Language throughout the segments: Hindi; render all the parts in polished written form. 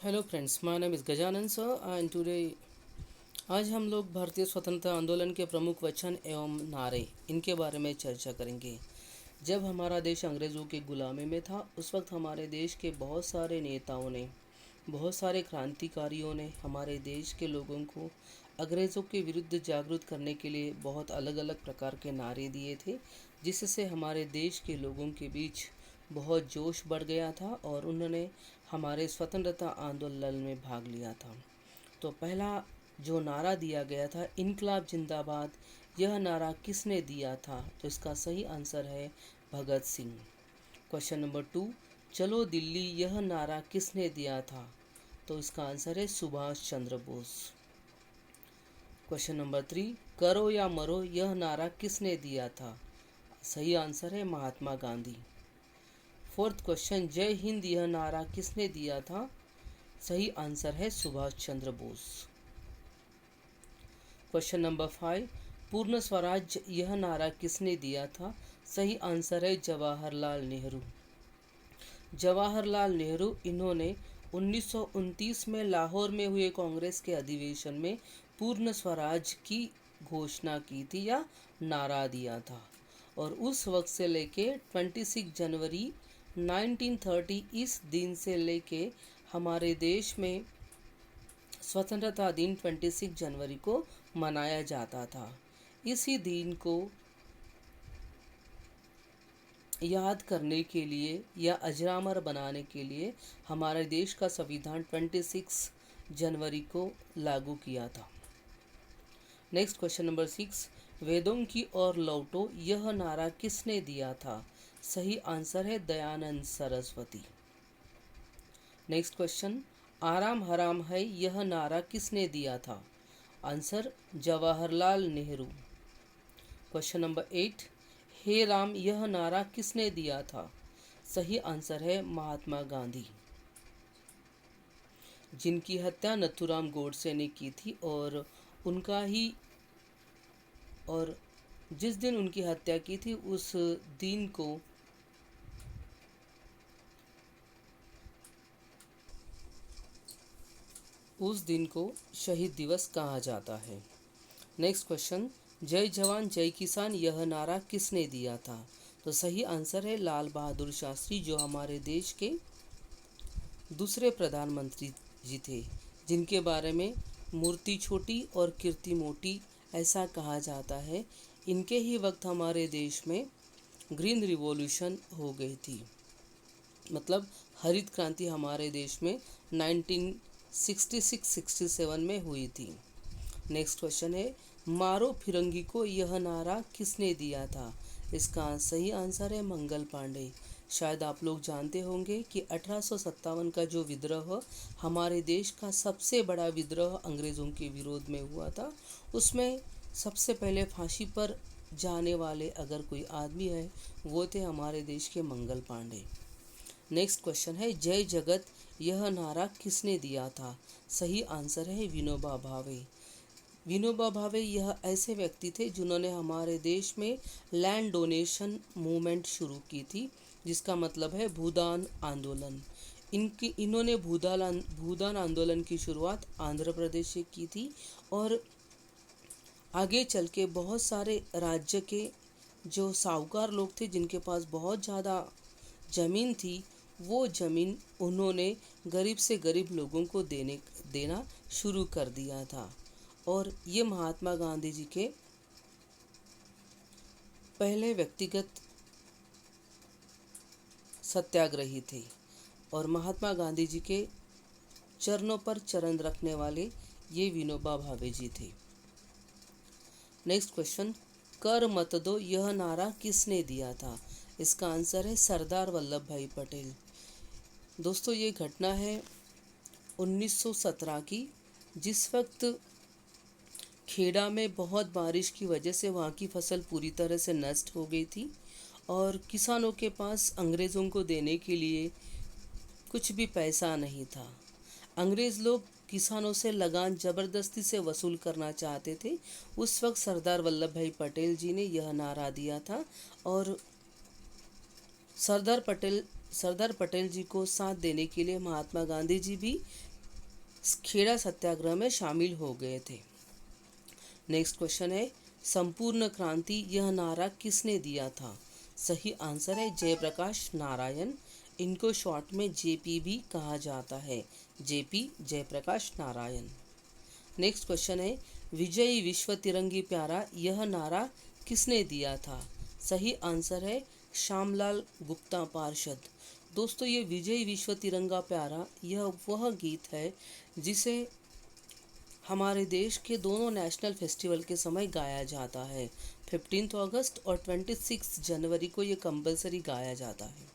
Hello friends, my name is Gajanan sir and today आज हम लोग भारतीय स्वतंत्रता आंदोलन के प्रमुख वचन एवं नारे इनके बारे में चर्चा करेंगे। जब हमारा देश अंग्रेज़ों की गुलामी में था, उस वक्त हमारे देश के बहुत सारे नेताओं ने, बहुत सारे क्रांतिकारियों ने हमारे देश के लोगों को अंग्रेज़ों के विरुद्ध जागरूक करने के लिए बहुत अलग अलग प्रकार के नारे दिए थे, जिससे हमारे देश के लोगों के बीच बहुत जोश बढ़ गया था और उन्होंने हमारे स्वतंत्रता आंदोलन में भाग लिया था। तो पहला जो नारा दिया गया था, इनकलाब जिंदाबाद, यह नारा किसने दिया था? तो इसका सही आंसर है भगत सिंह। क्वेश्चन नंबर 2, चलो दिल्ली, यह नारा किसने दिया था? तो इसका आंसर है सुभाष चंद्र बोस। क्वेश्चन नंबर 3, करो या मरो, यह नारा किसने दिया था? सही आंसर है महात्मा गांधी। फोर्थ क्वेश्चन, जय हिंद, यह नारा किसने दिया था? सही आंसर है सुभाष चंद्र बोस। क्वेश्चन नंबर 5, पूर्ण स्वराज, यह नारा किसने दिया था? सही आंसर है जवाहरलाल नेहरू। जवाहरलाल नेहरू, इन्होंने 1929 में लाहौर में हुए कांग्रेस के अधिवेशन में पूर्ण स्वराज की घोषणा की थी या नारा दिया था, और उस वक्त से लेके 26 जनवरी 1930 इस दिन से लेके हमारे देश में स्वतंत्रता दिन 26 जनवरी को मनाया जाता था। इसी दिन को याद करने के लिए या अजरामर बनाने के लिए हमारे देश का संविधान 26 जनवरी को लागू किया था। नेक्स्ट क्वेश्चन नंबर 6, वेदों की ओर लौटो, यह नारा किसने दिया था? सही आंसर है दयानंद सरस्वती। नेक्स्ट क्वेश्चन, आराम हराम है, यह नारा किसने दिया था? Answer Jawaharlal Nehru. Question number 8, हे राम, यह नारा किसने दिया था? सही आंसर है महात्मा गांधी, जिनकी हत्या नथुराम गोडसे ने की थी, और उनका ही और जिस दिन उनकी हत्या की थी दिन को उस दिन को शहीद दिवस कहा जाता है। नेक्स्ट क्वेश्चन, जय जवान जय किसान, यह नारा किसने दिया था? तो सही आंसर है लाल बहादुर शास्त्री, जो हमारे देश के दूसरे प्रधानमंत्री जी थे, जिनके बारे में मूर्ति छोटी और कीर्ति मोटी ऐसा कहा जाता है। इनके ही वक्त हमारे देश में ग्रीन रिवॉल्यूशन हो गई थी, मतलब हरित क्रांति हमारे देश में 1966-67 में हुई थी। नेक्स्ट क्वेश्चन है, मारो फिरंगी को, यह नारा किसने दिया था? इसका सही आंसर है मंगल पांडे। शायद आप लोग जानते होंगे कि 1857 का जो विद्रोह हमारे देश का सबसे बड़ा विद्रोह अंग्रेज़ों के विरोध में हुआ था, उसमें सबसे पहले फांसी पर जाने वाले अगर कोई आदमी है, वो थे हमारे देश के मंगल पांडे। नेक्स्ट क्वेश्चन है, जय जगत, यह नारा किसने दिया था? सही आंसर है विनोबा भावे। विनोबा भावे यह ऐसे व्यक्ति थे जिन्होंने हमारे देश में लैंड डोनेशन मूवमेंट शुरू की थी, जिसका मतलब है भूदान आंदोलन। इन्होंने भूदान आंदोलन की शुरुआत आंध्र प्रदेश से की थी, और आगे चल के बहुत सारे राज्य के जो साहूकार लोग थे, जिनके पास बहुत ज़्यादा ज़मीन थी, वो ज़मीन उन्होंने गरीब से गरीब लोगों को देना शुरू कर दिया था। और ये महात्मा गांधी जी के पहले व्यक्तिगत सत्याग्रही थे, और महात्मा गांधी जी के चरणों पर चरण रखने वाले ये विनोबा भावे जी थे। नेक्स्ट क्वेश्चन, कर मत दो, यह नारा किसने दिया था? इसका आंसर है सरदार वल्लभ भाई पटेल। दोस्तों, ये घटना है 1917 की, जिस वक्त खेड़ा में बहुत बारिश की वजह से वहाँ की फसल पूरी तरह से नष्ट हो गई थी, और किसानों के पास अंग्रेज़ों को देने के लिए कुछ भी पैसा नहीं था। अंग्रेज़ लोग किसानों से लगान ज़बरदस्ती से वसूल करना चाहते थे। उस वक्त सरदार वल्लभ भाई पटेल जी ने यह नारा दिया था, और सरदार पटेल जी को साथ देने के लिए महात्मा गांधी जी भी खेड़ा सत्याग्रह में शामिल हो गए थे। नेक्स्ट क्वेश्चन है, संपूर्ण क्रांति यह नारा किसने दिया था? सही आंसर है जयप्रकाश नारायण। इनको शॉर्ट में जेपी भी कहा जाता है, JP Jayaprakash Narayan. Next question है, विजयी विश्व तिरंगी प्यारा यह नारा किसने दिया था? सही आंसर है श्यामलाल गुप्ता पार्षद। दोस्तों, ये विजयी विश्व तिरंगा प्यारा यह वह गीत है जिसे हमारे देश के दोनों नेशनल फेस्टिवल के समय गाया जाता है। 15 अगस्त और 26 जनवरी को ये कंपलसरी गाया जाता है।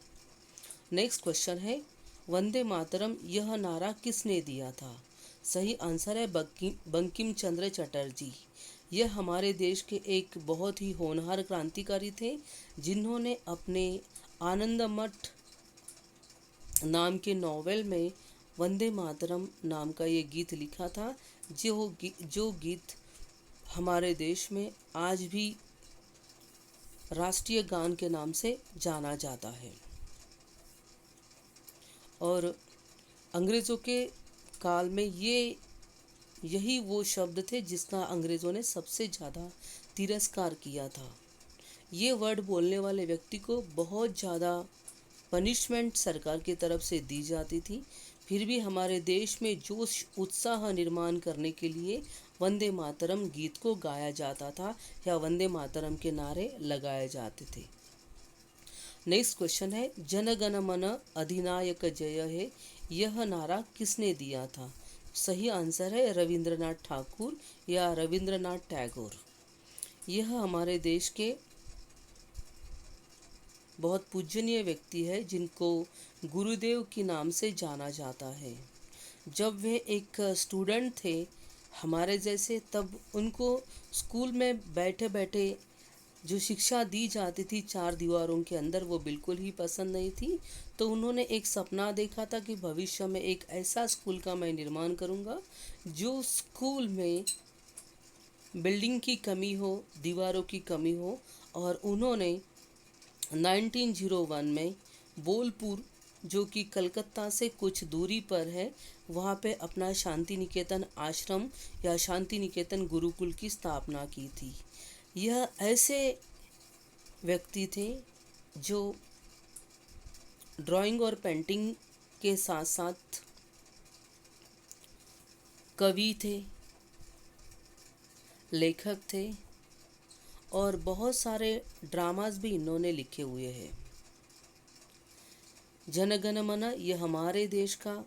नेक्स्ट क्वेश्चन है, वंदे मातरम यह नारा किसने दिया था? सही आंसर है बंकिम चंद्र चटर्जी। यह हमारे देश के एक बहुत ही होनहार क्रांतिकारी थे, जिन्होंने अपने आनंद मठ नाम के नॉवेल में वंदे मातरम नाम का ये गीत लिखा था, जो गीत हमारे देश में आज भी राष्ट्रीय गान के नाम से जाना जाता है। और अंग्रेज़ों के काल में यही वो शब्द थे जिसका अंग्रेज़ों ने सबसे ज़्यादा तिरस्कार किया था। ये वर्ड बोलने वाले व्यक्ति को बहुत ज़्यादा पनिशमेंट सरकार की तरफ से दी जाती थी। फिर भी हमारे देश में जोश उत्साह निर्माण करने के लिए वंदे मातरम गीत को गाया जाता था या वंदे मातरम के नारे लगाए जाते थे। नेक्स्ट क्वेश्चन है, जन गण मन अधिनायक जय हे यह नारा किसने दिया था? सही आंसर है रविंद्रनाथ ठाकुर या रविंद्रनाथ टैगोर। यह हमारे देश के बहुत पूजनीय व्यक्ति है, जिनको गुरुदेव के नाम से जाना जाता है। जब वे एक स्टूडेंट थे हमारे जैसे, तब उनको स्कूल में बैठे बैठे जो शिक्षा दी जाती थी चार दीवारों के अंदर, वो बिल्कुल ही पसंद नहीं थी। तो उन्होंने एक सपना देखा था कि भविष्य में एक ऐसा स्कूल का मैं निर्माण करूँगा जो स्कूल में बिल्डिंग की कमी हो, दीवारों की कमी हो। और उन्होंने 1901 में बोलपुर, जो कि कलकत्ता से कुछ दूरी पर है, वहाँ पे अपना शांति निकेतन आश्रम या शांति निकेतन गुरुकुल की स्थापना की थी। यह ऐसे व्यक्ति थे जो ड्राइंग और पेंटिंग के साथ साथ कवि थे, लेखक थे और बहुत सारे ड्रामास भी इन्होंने लिखे हुए हैं। जन गण मन यह हमारे देश का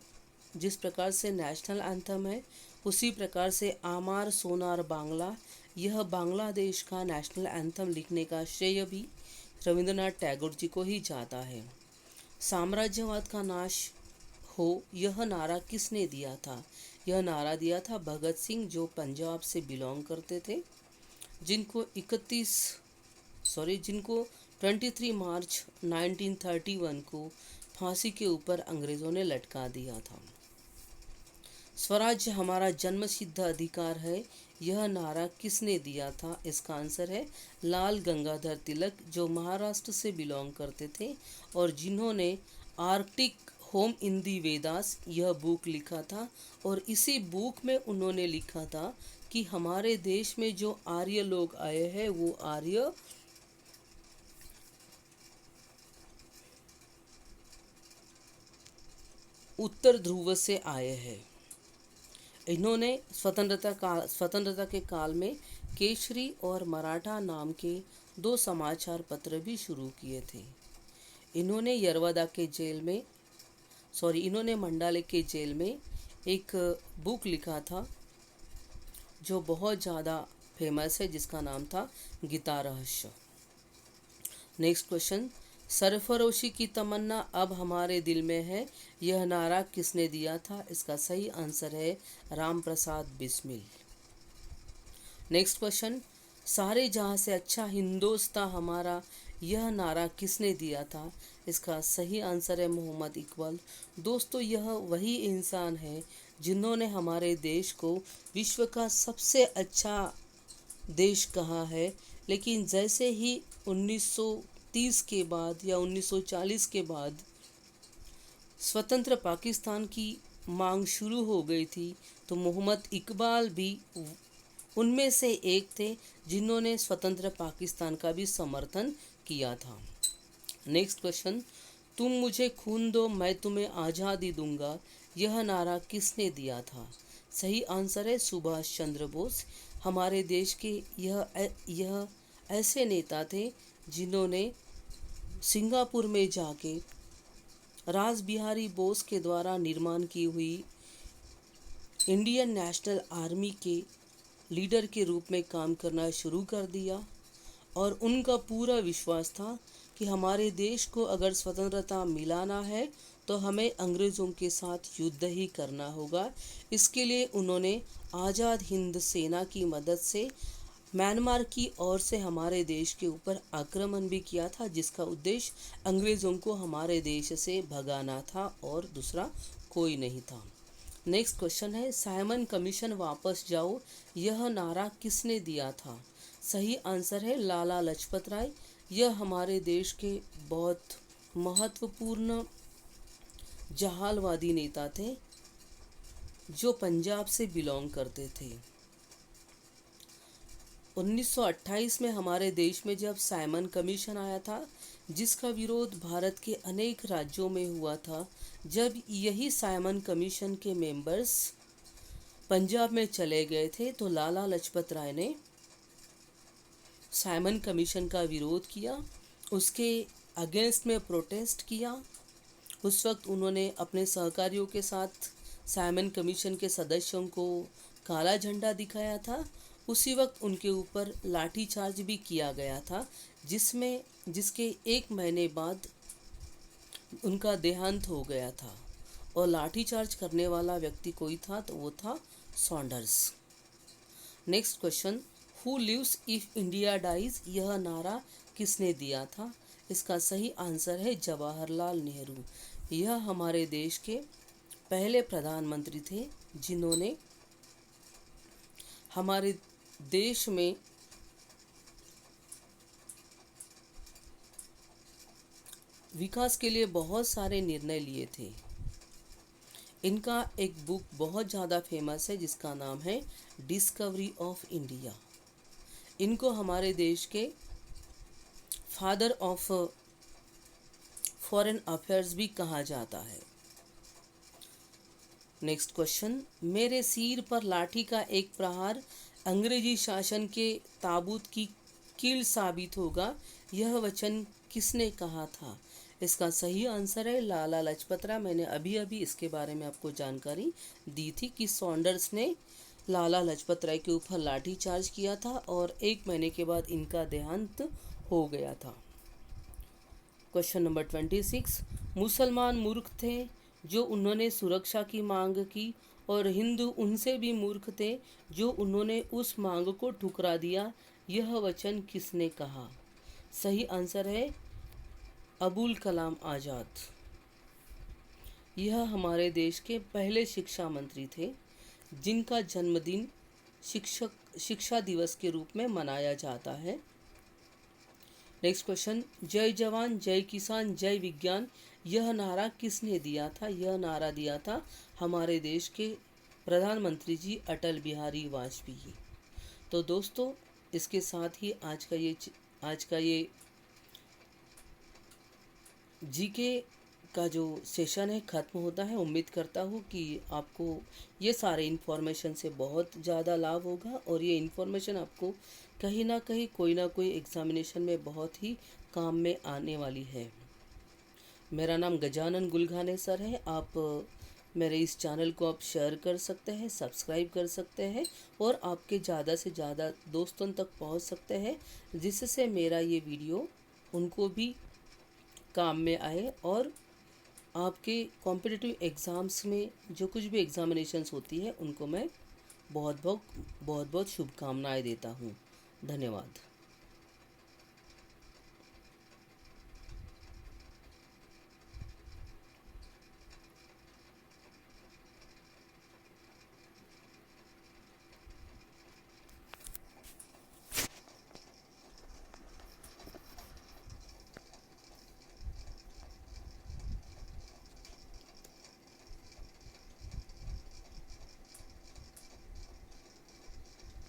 जिस प्रकार से नेशनल एंथम है, उसी प्रकार से आमार सोनार बांग्ला यह बांग्लादेश का नेशनल एंथम लिखने का श्रेय भी रविंद्रनाथ टैगोर जी को ही जाता है। साम्राज्यवाद का नाश हो यह नारा किसने दिया था? यह नारा दिया था भगत सिंह, जो पंजाब से बिलोंग करते थे, जिनको 23 मार्च 1931 को फांसी के ऊपर अंग्रेज़ों ने लटका दिया था। स्वराज्य हमारा जन्मसिद्ध अधिकार है यह नारा किसने दिया था? इसका आंसर है लाल गंगाधर तिलक, जो महाराष्ट्र से बिलोंग करते थे और जिन्होंने आर्कटिक होम इन दी वेदास यह बुक लिखा था। और इसी बुक में उन्होंने लिखा था कि हमारे देश में जो आर्य लोग आए हैं वो आर्य उत्तर ध्रुव से आए हैं। इन्होंने स्वतंत्रता के काल में केसरी और मराठा नाम के दो समाचार पत्र भी शुरू किए थे। इन्होंने इन्होंने मंडाले के जेल में एक बुक लिखा था जो बहुत ज़्यादा फेमस है, जिसका नाम था गीता रहस्य। नेक्स्ट क्वेश्चन, सरफरोशी की तमन्ना अब हमारे दिल में है यह नारा किसने दिया था? इसका सही आंसर है राम प्रसाद बिस्मिल। नेक्स्ट क्वेश्चन, सारे जहां से अच्छा हिंदोस्तां हमारा यह नारा किसने दिया था? इसका सही आंसर है मोहम्मद इकबाल। दोस्तों, यह वही इंसान है जिन्होंने हमारे देश को विश्व का सबसे अच्छा देश कहा है, लेकिन जैसे ही 1930 के बाद या 1940 के बाद स्वतंत्र पाकिस्तान की मांग शुरू हो गई थी तो मोहम्मद इकबाल भी उनमें से एक थे जिन्होंने स्वतंत्र पाकिस्तान का भी समर्थन किया था। नेक्स्ट क्वेश्चन, तुम मुझे खून दो मैं तुम्हें आज़ादी दूंगा, यह नारा किसने दिया था? सही आंसर है सुभाष चंद्र बोस। हमारे देश के यह ऐसे नेता थे जिन्होंने सिंगापुर में जाके रास बिहारी बोस के द्वारा निर्माण की हुई इंडियन नेशनल आर्मी के लीडर के रूप में काम करना शुरू कर दिया और उनका पूरा विश्वास था कि हमारे देश को अगर स्वतंत्रता मिलाना है तो हमें अंग्रेज़ों के साथ युद्ध ही करना होगा। इसके लिए उन्होंने आज़ाद हिंद सेना की मदद से म्यांमार की ओर से हमारे देश के ऊपर आक्रमण भी किया था, जिसका उद्देश्य अंग्रेज़ों को हमारे देश से भगाना था और दूसरा कोई नहीं था। नेक्स्ट क्वेश्चन है, साइमन कमीशन वापस जाओ, यह नारा किसने दिया था? सही आंसर है लाला लाजपत राय। यह हमारे देश के बहुत महत्वपूर्ण जहालवादी नेता थे जो पंजाब से बिलोंग करते थे। 1928 में हमारे देश में जब साइमन कमीशन आया था, जिसका विरोध भारत के अनेक राज्यों में हुआ था, जब यही साइमन कमीशन के मेंबर्स पंजाब में चले गए थे तो लाला लाजपत राय ने साइमन कमीशन का विरोध किया, उसके अगेंस्ट में प्रोटेस्ट किया। उस वक्त उन्होंने अपने सहकारियों के साथ साइमन कमीशन के सदस्यों को काला झंडा दिखाया था। उसी वक्त उनके ऊपर लाठीचार्ज भी किया गया था, जिसके 1 महीने बाद उनका देहांत हो गया था और लाठीचार्ज करने वाला व्यक्ति कोई था तो वो था Saunders. Next question, who lives if India dies, यह नारा किसने दिया था? इसका सही आंसर है जवाहरलाल नेहरू। यह हमारे देश के पहले प्रधानमंत्री थे जिन्होंने हमारे देश में विकास के लिए बहुत सारे निर्णय लिए थे। इनका एक बुक बहुत ज़्यादा फेमस है जिसका नाम है डिस्कवरी ऑफ इंडिया। इनको हमारे देश के फादर ऑफ फॉरेन अफेयर्स भी कहा जाता है। नेक्स्ट क्वेश्चन, मेरे सिर पर लाठी का एक प्रहार अंग्रेजी शासन के ताबूत की कील साबित होगा, यह वचन किसने कहा था? इसका सही आंसर है लाला लाजपत राय। मैंने अभी अभी इसके बारे में आपको जानकारी दी थी कि सॉन्डर्स ने लाला लाजपत राय के ऊपर लाठी चार्ज किया था और 1 महीने के बाद इनका देहांत हो गया था। क्वेश्चन नंबर 26, मुसलमान मूर्ख थे जो उन्होंने सुरक्षा की मांग की और हिंदू उनसे भी मूर्ख थे जो उन्होंने उस मांग को ठुकरा दिया, यह वचन किसने कहा? सही आंसर है अबुल कलाम आज़ाद। यह हमारे देश के पहले शिक्षा मंत्री थे जिनका जन्मदिन शिक्षा दिवस के रूप में मनाया जाता है। नेक्स्ट क्वेश्चन, जय जवान जय किसान जय विज्ञान, यह नारा किसने दिया था? यह नारा दिया था हमारे देश के प्रधानमंत्री जी अटल बिहारी वाजपेयी। तो दोस्तों, इसके साथ ही आज का ये जीके का जो सेशन है ख़त्म होता है। उम्मीद करता हूँ कि आपको ये सारे इन्फॉर्मेशन से बहुत ज़्यादा लाभ होगा और ये इन्फॉर्मेशन आपको कहीं ना कहीं कोई ना कोई एग्ज़ामिनेशन में बहुत ही काम में आने वाली है। मेरा नाम गजानन गुलघाने सर है। आप मेरे इस चैनल को आप शेयर कर सकते हैं, सब्सक्राइब कर सकते हैं और आपके ज़्यादा से ज़्यादा दोस्तों तक पहुंच सकते हैं, जिससे मेरा ये वीडियो उनको भी काम में आए और आपके कॉम्पिटिटिव एग्ज़ाम्स में जो कुछ भी एग्ज़ामिनेशंस होती है उनको मैं बहुत बहुत शुभकामनाएं देता हूँ। धन्यवाद।